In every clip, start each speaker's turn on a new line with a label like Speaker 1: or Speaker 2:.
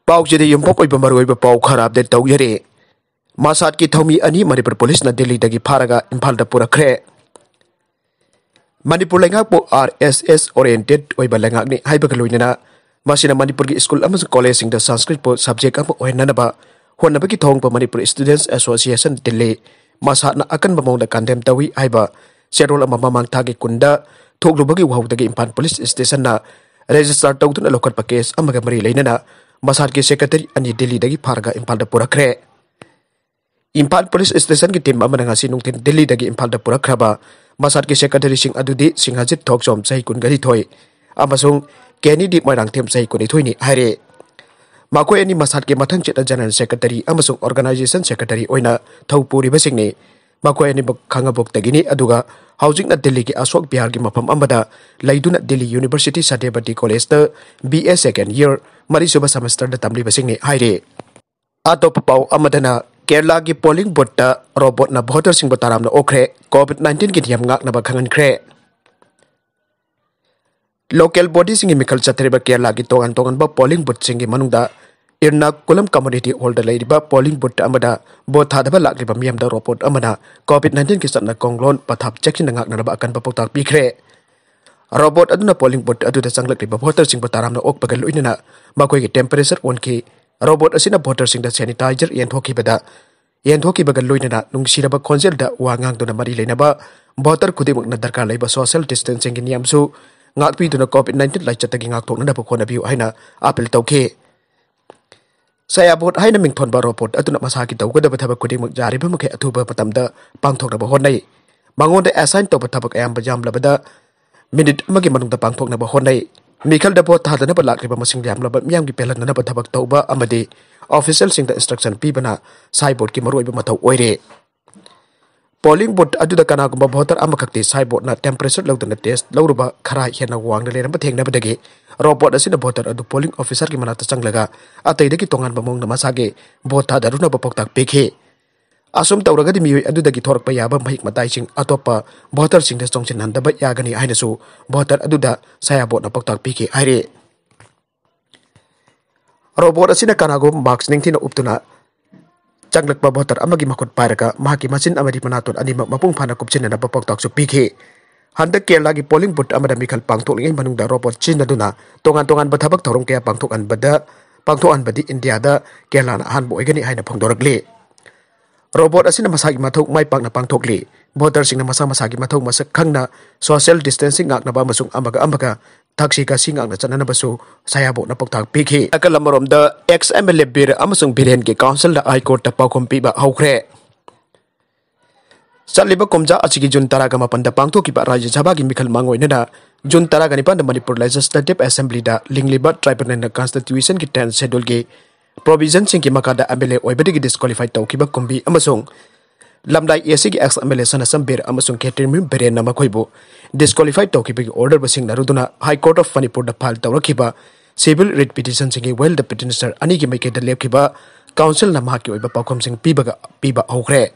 Speaker 1: Paokhum yumpok oiba maroiba pau kharab de tawjare. MASAD ki Thoumi ani Manipur Police na Delhi dagi faraga Imphal da Purakkhre. Manipur lengak po RSS oriented oiba lengak ni haiba kaloina masina Manipur ki school amasung college sing da Sanskrit po subject amo oinana ba honaba ki thong pa Manipur Students Association Delhi MASAD na akan bamong da condemn tawi haiba serol ama mamang thagi kunda thoklu bagi wahu dagi Imphal Police Station na register tawtun alokat pa case amaga mari leinana MASAD ki secretary ani Delhi dagi faraga Imphal da Purakkhre. Imphal Police Station ki team amana ngasi nungtin Delhi dagi Imphal da Purakkhre ba MASAD ki secretary sing adudi singhajit thoksom sahi kun gari thoi amasung keni di moirang them sahi kun thoi ni haire makoi ani MASAD ki mathang cheta general secretary amasung organization secretary oina thopuri basing ni makoi ani khangabok tagini aduga housing na Delhi ki Ashok Bihar ki mafam amada laiduna Delhi University Satyabati College ta BA second year marisuba semester da tamli basing ni haire atop pau amadana Kerala ki polling booth ta robot na voter sing botaram na Houkhre COVID-19 ki diam ngak na bakhangan khre. Local body sing mikal chatriba Kerala ki tongan ba polling booth sing manungda irna kulam community hall da leiba polling booth amada bot thadaba lakriba miam da robot amada COVID-19 ki satna konglon pathap check-in ngak na ba akan papoktak pi khre. Robot aduna polling booth adu da changlakriba voter sing botaram na ok pagal uinana makoi ki temperature on ki robot asina voter sing da sanitizer yenthokibada bagal loinana nungsiraba Councel da wangang dona mari leinaba voter kudimuk na darkar leiba social distancing ki niamsu ngakpi duna COVID-19 lai chatagi ngak thokna da phokona biu haina apel tawkhe saya bot haina mingthon ba robot atuna masaki tawgada bathaba kudimuk jariba mukhe athuba patamda pangthokna ba honai mangon da assign to bathabak ayam bajam labada minute amagi manung da pangthokna ba honai Mikal da bot thadana ba lakriba masing yam laba miyam ki pelan na ba thabak tawba amadi official sing da instruction pibana cyborg ki maroi ba mathaw oire polling booth adu da kana gumba voter amakakti cyborg na temperature lawdana test lawruba khara hena wangna leram ba thengna ba dagi robot asina voter adu polling officer ki manata changlaga atei dagi tongan ba mong na masage vote thadaruna ba poktak pekhe asum tawragadi mioi adu dagi thorak pa yaba mahik matai sing atopa voter sing da chongchin handa ba yagani hainasu voter adu da saya bot na poktak pekhe aire robot asina kanago marks ningthina uptuna changlakpa voter amagi makot pairaga mahaki machine amadi manaton ani mapung phana kupchina na poktak su pekhe handa Kerala gi polling booth amada mikal pangthok lingai manungda robot chin aduna tongan bathabak thorong kya pangthok an badi India da Kerala na han boigani haina phongdorakle robot asina masagi mathok mai pakna pangthokli voter sing na masagi mathok masak khangna social distancing ngak na ba masung amaga thaksi ka singak na chanana basu sayabo na poktak pikhi akalamorom da ex MLA Bir amasung Biren ke Councel da High Court ta Paokhum piba Houkhre saliba komja achigi jun taraga mapanda pangthoki ba Rajya Sabha gi mikhal mangoi na jun taraga ni panda Manipur Legislative Assembly da lingliba tribunal na constitution ki 10th schedule gi provision sing ki makada MLA oibadi disqualified tawkiba kumbi amasung lamdai AC ki ex MLA sanasam Bir amasung Catherine Biren na makoibu disqualified tawkiba ki order basing naruduna High Court of Manipur da file tawrakiba civil writ petition sing well the petitioner ani ki maike da lepkiba council na mahaki oiba Paokhum sing piba Houkhre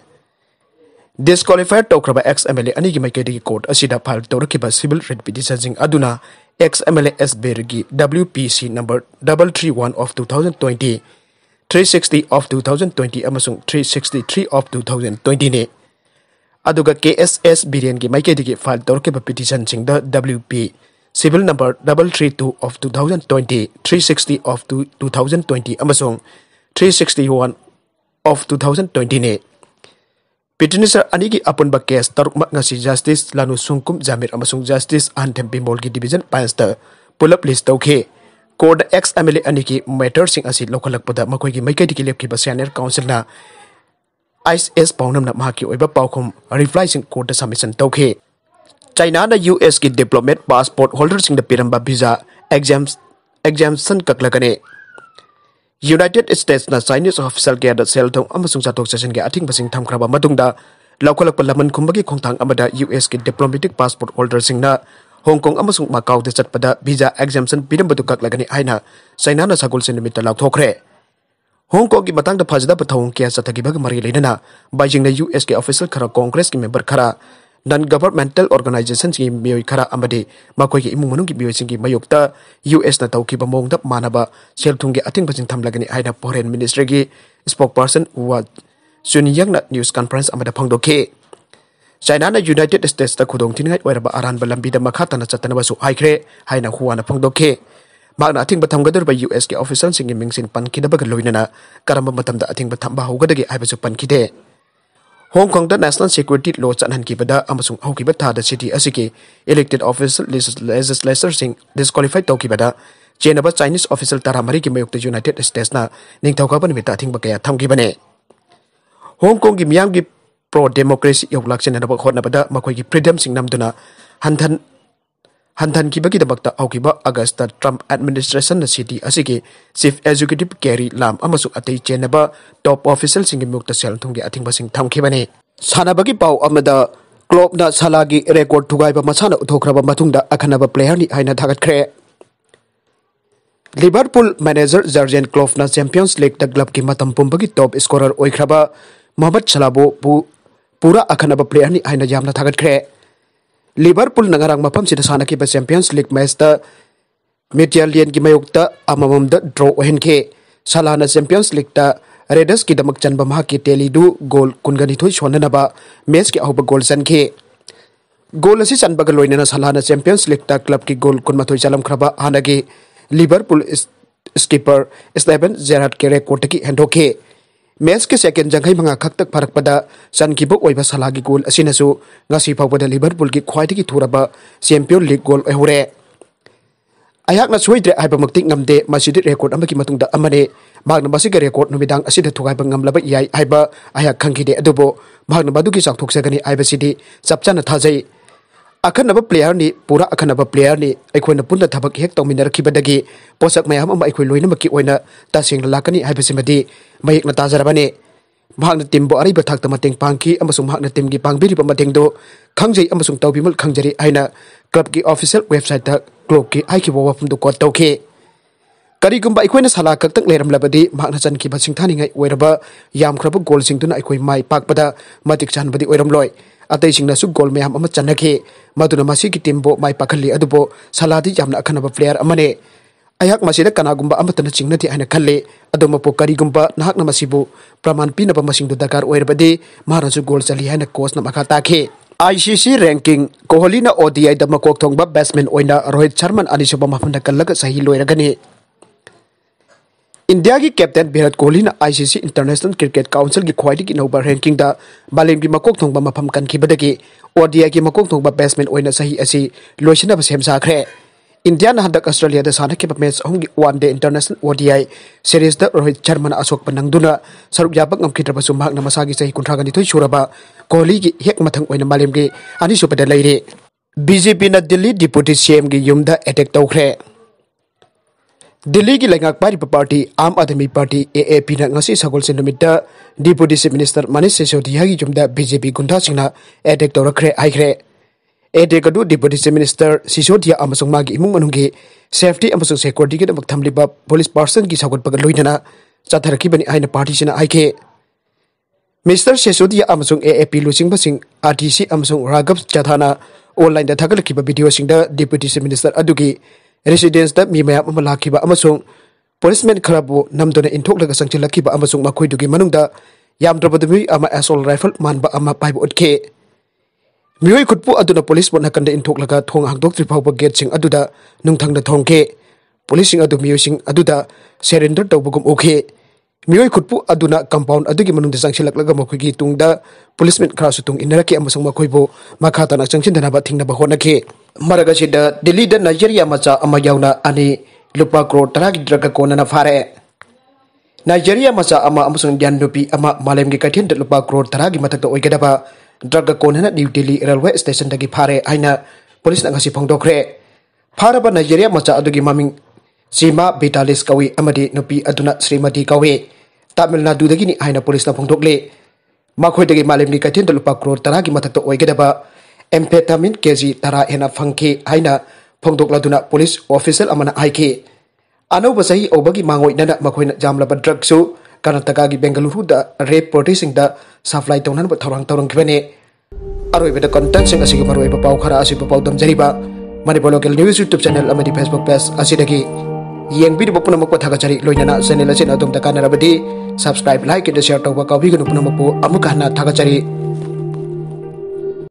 Speaker 1: disqualified Toukhre ex MLA ani ki maike di court asida file tawrakiba civil writ petition sing aduna ex MLA S Bergi WPC number 331 of 2020 360 of 2020 amasung 363 of 2020 ne aduga KSS Biren gi maike di file tawrke petition sing the WP civil number 332 of 2020 360 of 2020 amasung 361 of 2020 ne petitioner ani gi apun ba case tarukmak ngasi justice lanu sungkum jamir amasung justice anthem bimol gi division pastor pull-up list tawkhe court ex MLA ani ki matter sing asi lokalakpada makoi gi maike di lepki ba senior council na ISS paunam na mahaki oiba Paokhum reply sing court submission tawkhe China na US ki diplomat passport holder sing da piramba visa exemption kaklagane United States na Chinese official ke da seldong amasung chatok session ge athing basing thamkraba matungda laukalak palaman kumbagi khongthang amada US ki diplomatic passport holder sing na Hong Kong amasung Macau de chatpada visa exemption pirambadu kaklagani aina China na sagol sin limit law Toukhre Hong Kong ki matang da phajda pathong ke chathagi bag mari leinana Beijing na US ke official khara Congress ki member khara non governmental organizations ki mioi khara amade makoi ki imung manung ki mioi sing ki mayokta US na tauki ba mongda manaba selthung ge ating bajing thamlagani aina foreign ministry gi spokesperson wa sunyang na news conference amada phangdoke China na United States ta khudong thingai oiraba aran ba lambi da makha tana chatana ba su Houkhre haina huana phangdoke magna ating batham gadar ba US ke official sing mingsin pankida ba loinana karamba matam da ating batham ba hogadagi aibasu pankide Hong Kong da national security law chanhan ki bada amasung hauki ba tha da city asiki elected official legislature sing disqualified to ki bada chenaba Chinese official taramari ki mayuk United States na ningthau ka ban mita thing ba kaya tham ki bane Hong Kong ki miyam ki pro democracy yoglak chen na ba khotna bada makoi ki freedom sing namduna hantan ki bagi da bakta hauki ba Augusta Trump administration na city asiki chief executive Carrie Lam amasung atei chenaba top official sing mukta sel thungge ating basing thamki bane sana bagi pau amada club na salagi record thugai ba masana uthokraba mathungda akhanaba player ni haina thagat khre Liverpool manager Jurgen Klopp na Champions League da club ki matam pumbagi top scorer oikhraba Mohamed Salah pura akhanaba player ni haina jamna thagat khre Liverpool nangarang mapam sida sana ki ba Champions League match da Medallion ki mayukta amamam da draw ohenke Salah na Champions League da Raiders ki damak chanba ma ki telidu goal kungani thoi shonana ba match ki auba goal sanke goal asi chanba ga loinana Salah na Champions League da club ki goal kun mathoi chalam khraba hanagi Liverpool skipper Steven Gerrard ke record ki hendoke match ke second jangai manga khaktak farkpada chankhiba oiba Salah gi goal asinasu ngasi phawbada Liverpool ki khwaidagi thuraba Champions League goal oikhre ayak na soidre aiba maktik ngamde masjid record amaki matungda amane magna masig record numidang asida thugai bangam laba yai aiba ayak khangkide adubo magna badugi chak thoksagani aiba sidi chapchana thajai akhanaba player ni pura akhanaba player ni aikhoina punna thabak hek tawminar khibadagi posak mayam ama aikhui loina maki oina tasing lakani aiba simadi mayek na tajarabane magna timbo ariba thakta mateng pangki amasung magna timgi pangbiri pa matengdo khangjai amasung tawbimul khangjari aina club ki official website ta club ki aiki bawa pum do ko tawke kari gumba aikhoina Salah kaktak leram labadi magna chanki basing thani ngai oiraba yam khraba goal sing tuna aikoi mai pakpada matik chanbadi oiram loi atei singna su goal mayam ama chanake maduna masi ki timbo mai pakhali adubo Salah di jamna akhanaba player amane ayak masida kanagumba amatana chingnati aina khalle adoma po kari gumba nahakna masibu praman pina ba masing do dakar oirbadi maharasu goal chali haina coach na makha takhe ICC ranking Kohli na ODI da makok thongba batsman oina Rohit Sharma anisuba mafanda kallaga sahi loiragani India ki captain Virat Kohli na ICC International Cricket Council ki Khwaidagi nova ranking da balem ki makok thongba mafam kan khibadagi ODI ki makok thongba batsman oina sahi asi loisina ba semsa khre India na handak Australia da sana ki match hongi one day international ODI series da Rohit Sharma na asok panangduna saruk yabak ngamkhitra basu mahak na masagi sahi kuntragani thoi suraba Kohli ki hek mathang oina malem ki ani supada leire BJP na Delhi deputy CM ki yumda attack Toukhre Delhi ki lengak pari party Aam Aadmi Party AAP na ngasi sagol senumita deputy chief minister Manish Sisodia ki yumda BJP gunda singna attack Toukhre Houkhre attack adu deputy chief minister Sisodia amasung magi imung manunggi safety amasung security ki damak thamliba police person ki sagol pagal loinana chatharaki bani aina party sina Houkhre Mr. Sisodia amasung AAP lusing basing RTC amasung Raghav Chathana online da thagalkiba video singda deputy chief minister adugi residence da mi mayam ama lakhiba amasung policeman kharabu namdona inthok laga sangchilakiba amasung makhoidugi manungda yamdrabadumi ama assault rifle manba ama paibu otke mioi khutpu aduna police bon hakanda inthok laga thong hangdok tri phawba gate sing aduda nungthangda thongke police sing adu mioi sing aduda surrender tawbugum okhe mioi khutpu aduna compound adugi manungda sangchilak laga makhoigi tungda policeman khara sutung inaraki amasung makhoibo makhata na sangchin dana ba thingna ba honake maraga sida Delhi da Nigeria macha ama yauna ani Lupa Crore taragi draga kona na fare Nigeria macha ama amasung dian Nupi ama malem gi kaithen da Lupa Crore taragi matakta oigadaba draga kona na New Delhi railway station dagi fare aina police na ngasi phongdokre faraba Nigeria macha adugi maming Sima Betalis kawi amadi Nupi aduna Srimati kawi Tamil Nadu dagi ni aina police na phongdokle makhoi dagi malem gi kaithen da Lupa Crore taragi matakta oigadaba amphetamine kg tara hena phangke haina phongdok laduna police official amana haike ano basai obagi mangoi nana makhoina jamlaba drug su Karnataka gi Bengaluru da rape protesting da supply tawnan ba thorang kibane अरोइबदा content सिंग असिगी मरोइबा पाउ खरा असिबा पाउ दमजरिबा Manipur local news YouTube channel अमदी फेसबुक पेज असिदगी येंगबिदबा पुनमक थागचरी लोइनाना चैनल असिन अदुम दकानरबदी सब्सक्राइब लाइक एंड शेयर तौबा काबिगनु पुनमक अमुक हना थागचरी।